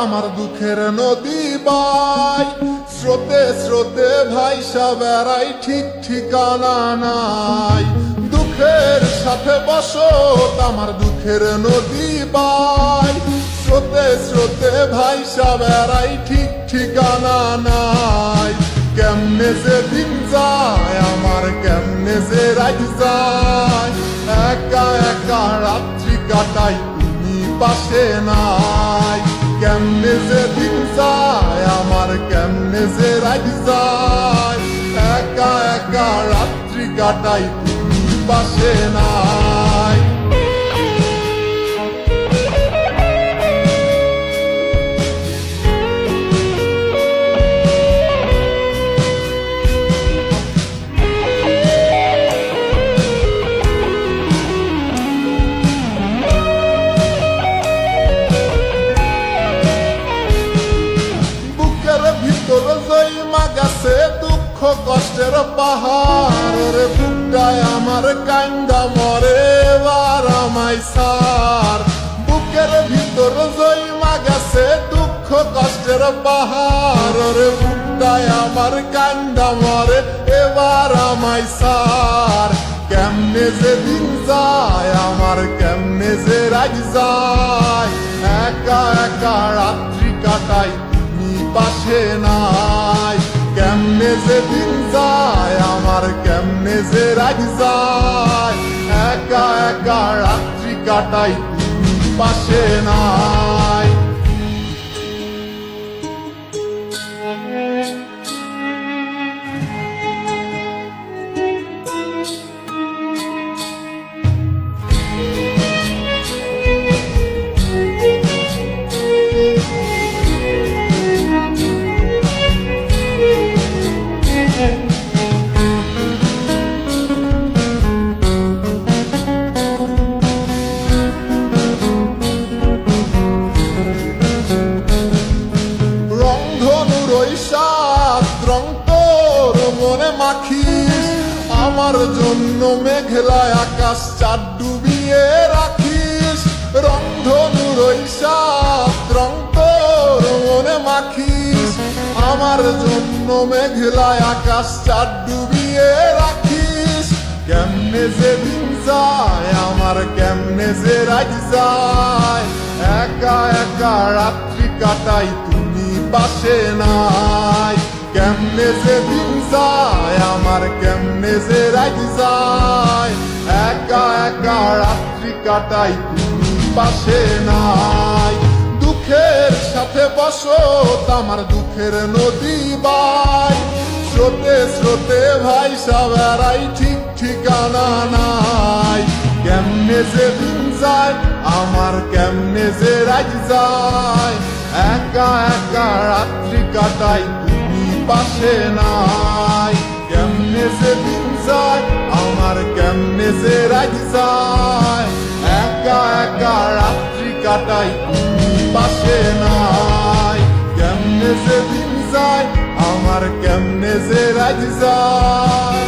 আমার দুঃখের নদী বাই, স্রোতে স্রোতে ভাইসা বেড়াই, ঠিক ঠিকানা নাই। দুঃখের সাথে বসত আমার দুঃখের নদী বাই, স্রোতে স্রোতে ভাইসা বেড়াই, ঠিক ঠিকানা নাই। কেমনে যে দিন যায় আমার, কেমনে যে রাত যায়, একা একা রাত্রি কাটাই তুমি পাশে নাই। কেমনে যে দিন যায় আমার, কেমনে যে রাত যায়, একা একা রাত্রি কাটাই তুমি পাশে নাই। ভিতর জৈমা গেছে দুঃখ কষ্টের পাহাড়, রে বুকটায় আমার কান্দা মরে এবার আমায় সার। বুকের ভিতর জৈমা গেছে দুঃখ কষ্টের পাহাড়, রে বুকটায় আমার কান্দা মরে এবার আমায় সার। কেমনে যে দিন যায় আমার, কেমনে যে রাত যায়, একা একা রাত্রি কাটাই পাশে নাই। কেমনে যে দিন যায় আমার, কেমনে যে রাত যায়, একা একা রাত্রি কাটাই তুমি পাশে নাই। আমার জন্য মেঘলায় আকাশ চাঁদ ডুবিয়ে রাখিস, রংধনুর ওই সাত রং তোর মনে মাখিস। আমার জন্য মেঘলায় আকাশ চাঁদ ডুবিয়ে রাখিস। কেমনে যে দিন যায় আমার, কেমনে যে রাত যায়, একা একা রাত্রি কাটাই তুমি পাশে নাই। কেমনে যে দিন যায় আমার, কেমনে যে রাত যায়, একা একা রাত্রি কাটাই তুমি পাশে নাই। দুঃখের সাথে বসত আমার দুঃখের নদী বাই, স্রোতে স্রোতে ভাইসা বেড়াই, ঠিক ঠিকানা নাই। কেমনে যে দিন যায় আমার, কেমনে যে রাত যায়, একা একা রাত্রি কাটাই পাশে নাই। কেমনে যে দিন যায় আমার, কেমনে যে রাত যায়, একা একা রাত্রি কাটাই তুমি পাশে নাই। কেমনে যে দিন যায় আমার, কেমনে যে রাত যায়।